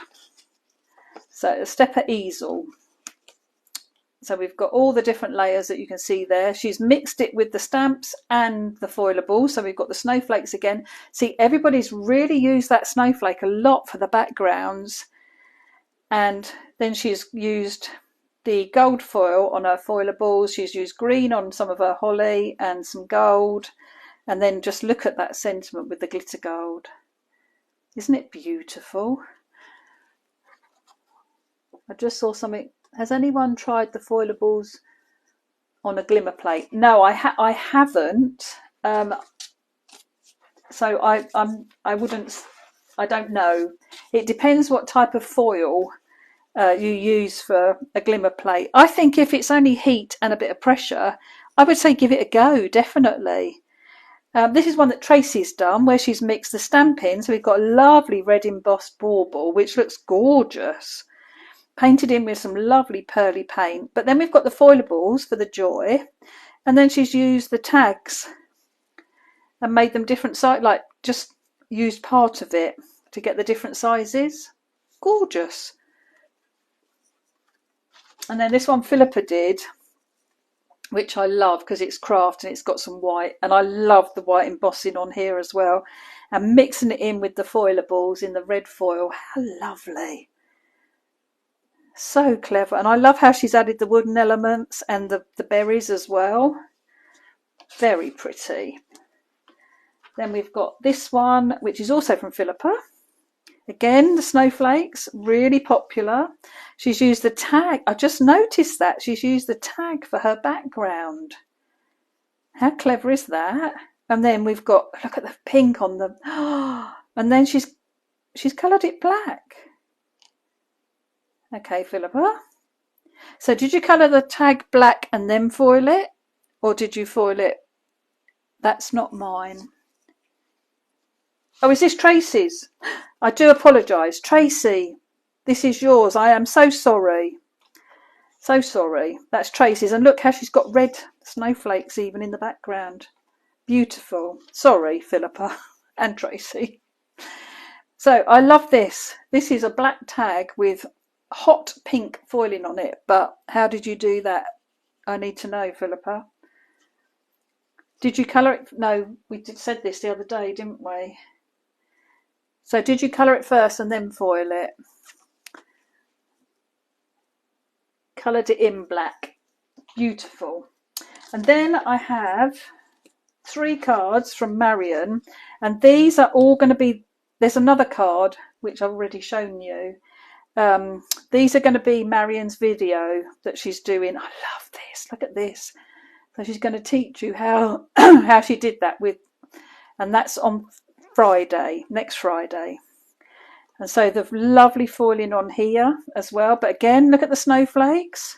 A: So a stepper easel. So we've got all the different layers that you can see there. She's mixed it with the stamps and the foilables. So we've got the snowflakes again. See, everybody's really used that snowflake a lot for the backgrounds. And then she's used the gold foil on her foilables. She's used green on some of her holly and some gold. And then just look at that sentiment with the glitter gold. Isn't it beautiful? I just saw something. Has anyone tried the foilables on a glimmer plate? No, I haven't. So I wouldn't. I don't know. It depends what type of foil you use for a glimmer plate. I think if it's only heat and a bit of pressure, I would say give it a go. Definitely. This is one that Tracy's done, where she's mixed the stamp in. So we've got a lovely red embossed bauble, which looks gorgeous. Painted in with some lovely pearly paint. But then we've got the foilables for the joy. And then she's used the tags and made them different size, like just used part of it to get the different sizes. Gorgeous. And then this one Philippa did, which I love because it's craft and it's got some white. And I love the white embossing on here as well. And mixing it in with the foilables in the red foil. How lovely. So clever. And I love how she's added the wooden elements and the berries as well. Very pretty. Then we've got this one, which is also from Philippa. Again, the snowflakes, really popular. She's used the tag. I just noticed that. She's used the tag for her background. How clever is that? And then we've got, look at the pink on them. And then she's coloured it black. Okay, Philippa. So did you colour the tag black and then foil it? Or did you foil it? That's not mine. Oh, is this Tracy's? I do apologise. Tracy, this is yours. I am so sorry. So sorry. That's Tracy's. And look how she's got red snowflakes even in the background. Beautiful. Sorry, Philippa and Tracy. So I love this. This is a black tag with hot pink foiling on it. But how did you do that? I need to know, Philippa. Did you colour it? No, we said this the other day, didn't we? So did you colour it first and then foil it? Coloured it in black. Beautiful. And then I have 3 cards from Marion. And these are all going to be, there's another card, which I've already shown you. These are going to be Marion's video that she's doing. I love this. Look at this. So she's going to teach you how how she did that with, and that's on Friday, next Friday. And so the lovely foiling on here as well. But again, look at the snowflakes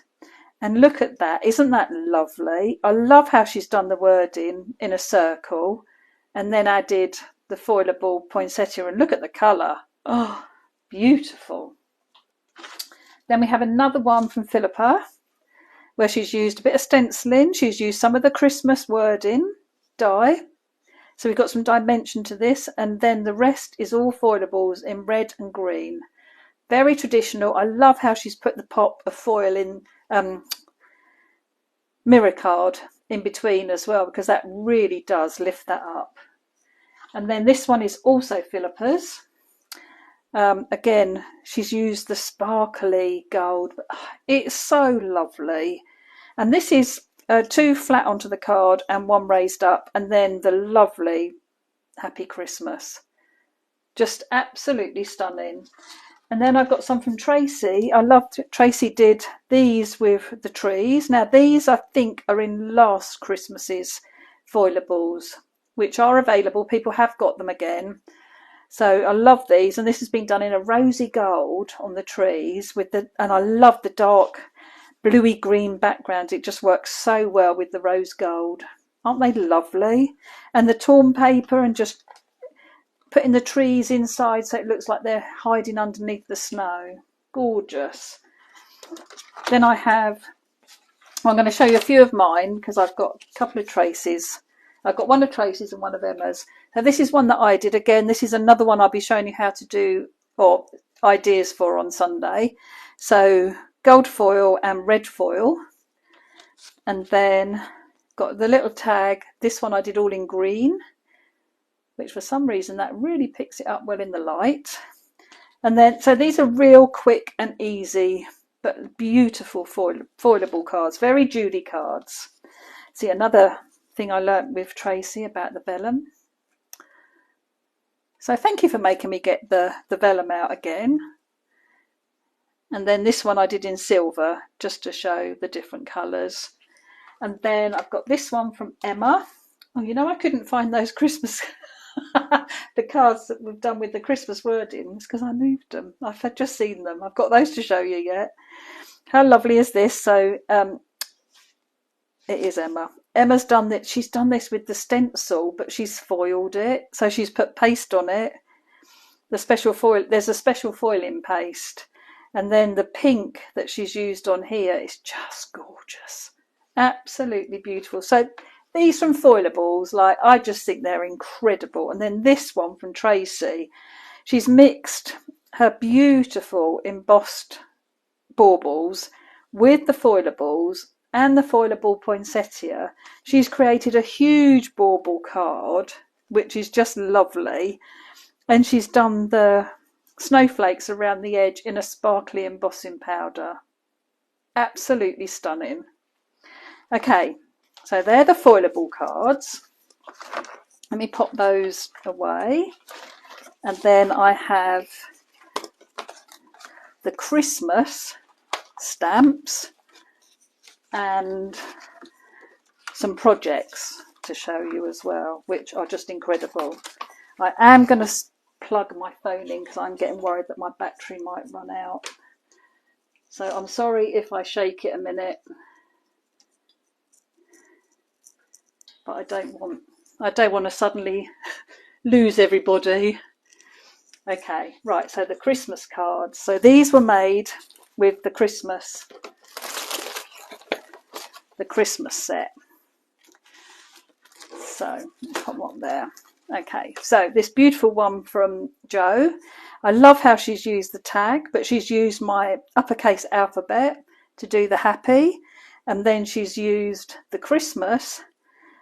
A: and look at that. Isn't that lovely? I love how she's done the wording in a circle and then added the foilable poinsettia, and look at the colour. Oh, beautiful. Then we have another one from Philippa where she's used a bit of stenciling. She's used some of the Christmas wording die. So we've got some dimension to this, and then the rest is all foilables in red and green. Very traditional. I love how she's put the pop of foil in mirror card in between as well, because that really does lift that up. And then this one is also Philippa's. Again, she's used the sparkly gold. It's so lovely. And this is 2 flat onto the card and 1 raised up, and then the lovely Happy Christmas. Just absolutely stunning. And then I've got some from Tracy. I loved it. Tracy did these with the trees. Now these I think are in last Christmas's foilables, which are available. People have got them again. So I love these, and this has been done in a rosy gold on the trees and I love the dark bluey green background. It just works so well with the rose gold. Aren't they lovely? And the torn paper, and just putting the trees inside so it looks like they're hiding underneath the snow. Gorgeous. Then I'm going to show you a few of mine, because I've got a couple of traces. I've got one of Tracy's and one of Emma's. Now this is one that I did. Again, this is another one I'll be showing you how to do, or ideas for, on Sunday. So gold foil and red foil. And then got the little tag. This one I did all in green, which for some reason that really picks it up well in the light. And then, so these are real quick and easy, but beautiful foilable cards, very Judy cards. See, another thing I learnt with Tracy about the vellum. So thank you for making me get the vellum out again. And then this one I did in silver, just to show the different colours. And then I've got this one from Emma. Oh, you know, I couldn't find those Christmas the cards that we've done with the Christmas wordings, because I moved them. I've just seen them. I've got those to show you yet. How lovely is this? So it is Emma. Emma's done that. She's done this with the stencil, but she's foiled it. So she's put paste on it. The special foil. There's a special foiling paste, and then the pink that she's used on here is just gorgeous. Absolutely beautiful. So these from Foilables, like, I just think they're incredible. And then this one from Tracy, she's mixed her beautiful embossed baubles with the Foilables and the foilable poinsettia. She's created a huge bauble card, which is just lovely. And she's done the snowflakes around the edge in a sparkly embossing powder. Absolutely stunning. Okay, so they're the foilable cards. Let me pop those away. And then I have the Christmas stamps and some projects to show you as well, which are just incredible. I am going to plug my phone in because I'm getting worried that my battery might run out. So I'm sorry if I shake it a minute. But I don't want to suddenly lose everybody. Okay, right, so the Christmas cards. So these were made with the Christmas set. So put one there. Okay, so this beautiful one from Jo. I love how she's used the tag, but she's used my uppercase alphabet to do the happy, and then she's used the Christmas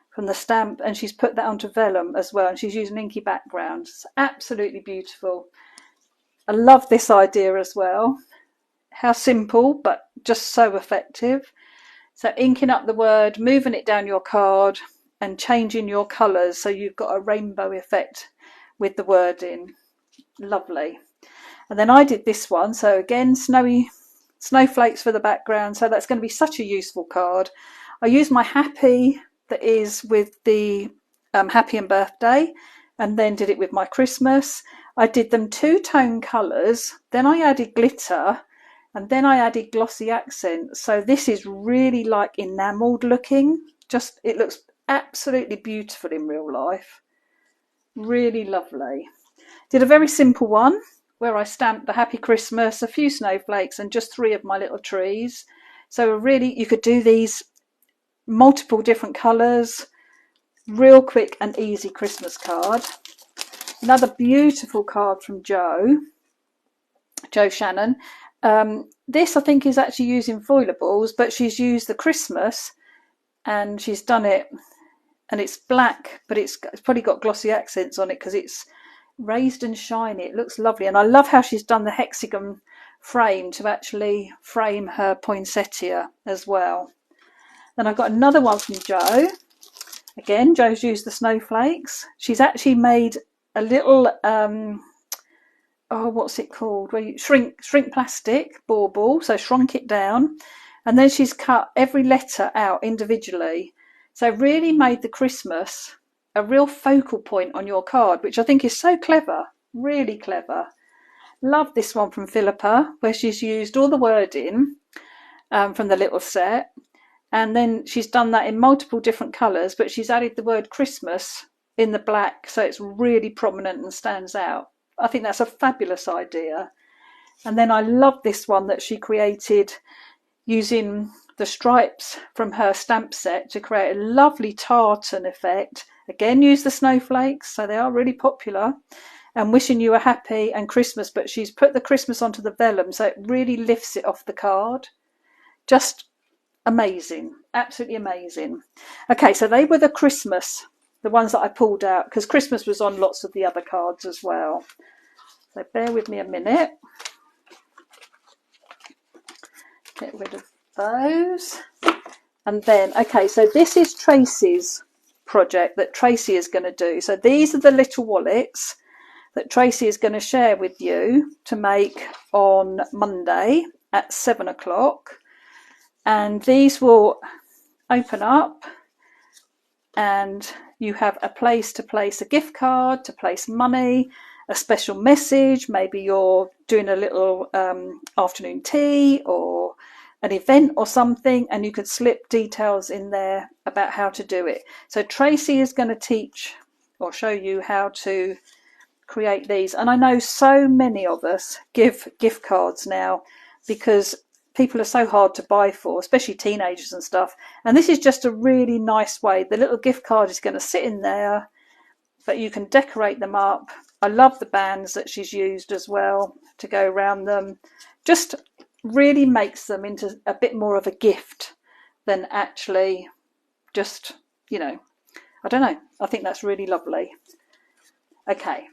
A: from the stamp, and she's put that onto vellum as well, and she's used an inky background. It's absolutely beautiful. I love this idea as well. How simple, but just so effective. So inking up the word, moving it down your card, and changing your colours so you've got a rainbow effect with the wording. Lovely. And then I did this one. So again, snowflakes for the background. So that's going to be such a useful card. I used my happy that is with the happy and birthday, and then did it with my Christmas. I did them two-tone colours, then I added glitter, and then I added glossy accents. So this is really like enamelled looking. Just, it looks absolutely beautiful in real life. Really lovely. Did a very simple one where I stamped the Happy Christmas, a few snowflakes, and just 3 of my little trees. So really, you could do these multiple different colours. Real quick and easy Christmas card. Another beautiful card from Jo Shannon. This I think is actually using foilables, but she's used the Christmas and she's done it, and it's black, but it's probably got glossy accents on it because it's raised and shiny. It looks lovely, and I love how she's done the hexagon frame to actually frame her poinsettia as well. Then I've got another one from Jo. Again, Jo's used the snowflakes. She's actually made a little, what's it called? Where you shrink plastic bauble, so shrunk it down. And then she's cut every letter out individually. So really made the Christmas a real focal point on your card, which I think is so clever. Really clever. Love this one from Philippa, where she's used all the wording from the little set, and then she's done that in multiple different colours, but she's added the word Christmas in the black, so it's really prominent and stands out. I think that's a fabulous idea. And then I love this one that she created using the stripes from her stamp set to create a lovely tartan effect. Again, use the snowflakes, so they are really popular. And wishing you a happy and Christmas, but she's put the Christmas onto the vellum, so it really lifts it off the card. Just amazing, absolutely amazing. Okay, so they were the Christmas, the ones that I pulled out, because Christmas was on lots of the other cards as well. So bear with me a minute. Get rid of those. And then, okay, so this is Tracy's project that Tracy is going to do. So these are the little wallets that Tracy is going to share with you to make on Monday at 7 o'clock. And these will open up and you have a place to place a gift card, to place money, a special message. Maybe you're doing a little afternoon tea or an event or something, and you could slip details in there about how to do it. So Tracy is going to teach or show you how to create these. And I know so many of us give gift cards now because people are so hard to buy for, especially teenagers and stuff. And this is just a really nice way. The little gift card is going to sit in there, but you can decorate them up. I love the bands that she's used as well to go around them. Just really makes them into a bit more of a gift than actually just, you know, I don't know. I think that's really lovely. Okay,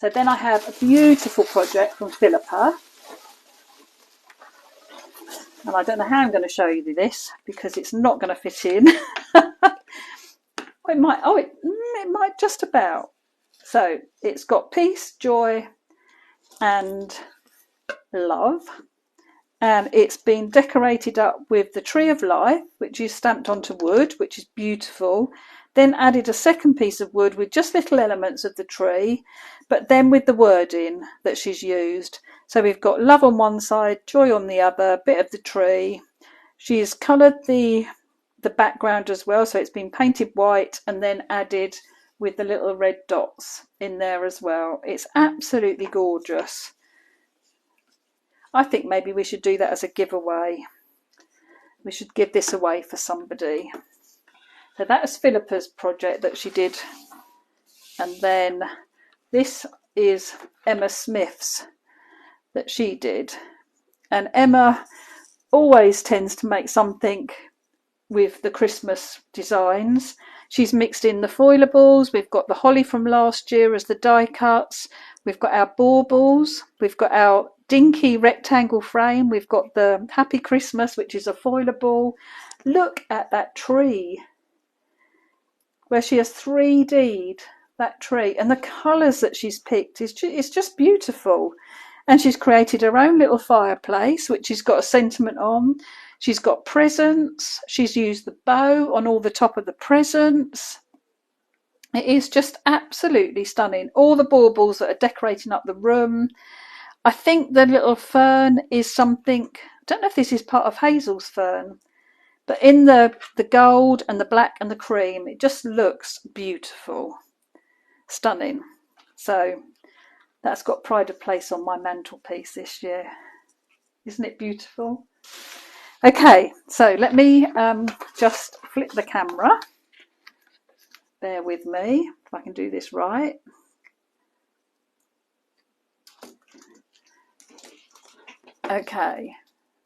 A: so then I have a beautiful project from Philippa. And I don't know how I'm going to show you this because it's not going to fit in. It might just about. So it's got peace, joy and love. And it's been decorated up with the tree of life, which is stamped onto wood, which is beautiful. Then added a second piece of wood with just little elements of the tree, but then with the wording that she's used. So we've got love on one side, joy on the other, bit of the tree. She's coloured the background as well, so it's been painted white and then added with the little red dots in there as well. It's absolutely gorgeous. I think maybe we should do that as a giveaway. We should give this away for somebody. So that's Philippa's project that she did. And then this is Emma Smith's that she did. And Emma always tends to make something with the Christmas designs. She's mixed in the foilables. We've got the holly from last year as the die cuts. We've got our baubles. We've got our dinky rectangle frame. We've got the Happy Christmas, which is a foilable. Look at that tree, where she has 3D'd that tree, and the colours that she's picked is just beautiful. And she's created her own little fireplace, which she's got a sentiment on. She's got presents. She's used the bow on all the top of the presents. It is just absolutely stunning. All the baubles that are decorating up the room. I think the little fern is something, I don't know if this is part of Hazel's fern, but in the gold and the black and the cream, it just looks beautiful. Stunning. So that's got pride of place on my mantelpiece this year. Isn't it beautiful? Okay, so let me just flip the camera. Bear with me if I can do this right. Okay,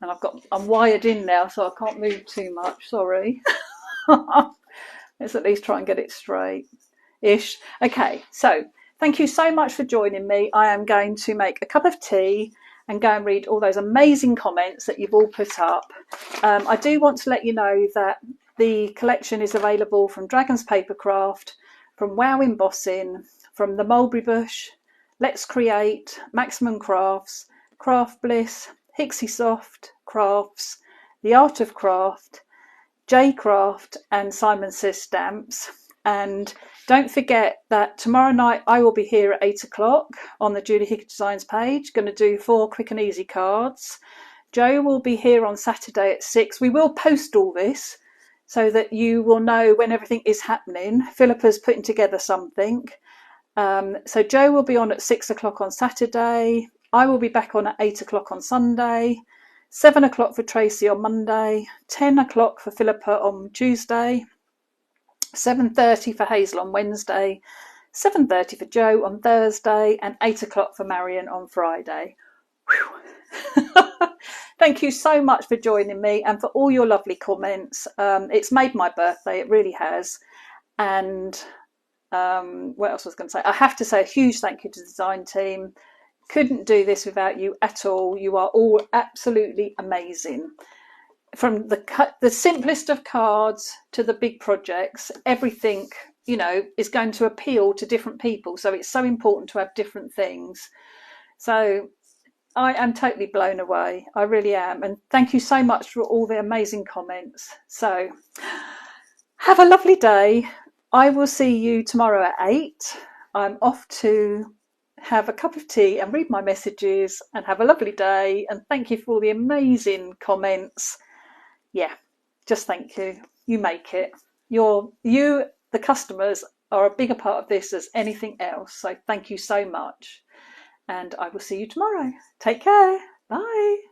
A: and I'm wired in now, so I can't move too much. Sorry. Let's at least try and get it straight-ish. Okay, so thank you so much for joining me. I am going to make a cup of tea and go and read all those amazing comments that you've all put up. I do want to let you know that the collection is available from Dragon's Papercraft, from Wow Embossing, from the Mulberry Bush, Let's Create, Maximum Crafts, Craft Bliss, Hickey Soft Crafts, The Art of Craft, J Craft and Simon Says Stamps. And don't forget that tomorrow night I will be here at 8 o'clock on the Julie Hickey Designs page, going to do 4 quick and easy cards. Jo will be here on Saturday at 6. We will post all this so that you will know when everything is happening. Philippa's putting together something. So Jo will be on at 6 o'clock on Saturday. I will be back on at 8 o'clock on Sunday. 7 o'clock for Tracy on Monday. 10 o'clock for Philippa on Tuesday. 7:30 for Hazel on Wednesday. 7:30 for Jo on Thursday. And 8 o'clock for Marion on Friday. Thank you so much for joining me and for all your lovely comments. It's made my birthday, it really has. And what else was I going to say? I have to say a huge thank you to the design team. Couldn't do this without you at all. You are all absolutely amazing. From the simplest of cards to the big projects, everything, you know, is going to appeal to different people. So it's so important to have different things. So I am totally blown away. I really am. And thank you so much for all the amazing comments. So have a lovely day. I will see you tomorrow at 8. I'm off to have a cup of tea and read my messages and have a lovely day. And thank you for all the amazing comments. Yeah, just thank you. You make it. You, the customers, are a bigger part of this as anything else. So thank you so much. And I will see you tomorrow. Take care. Bye.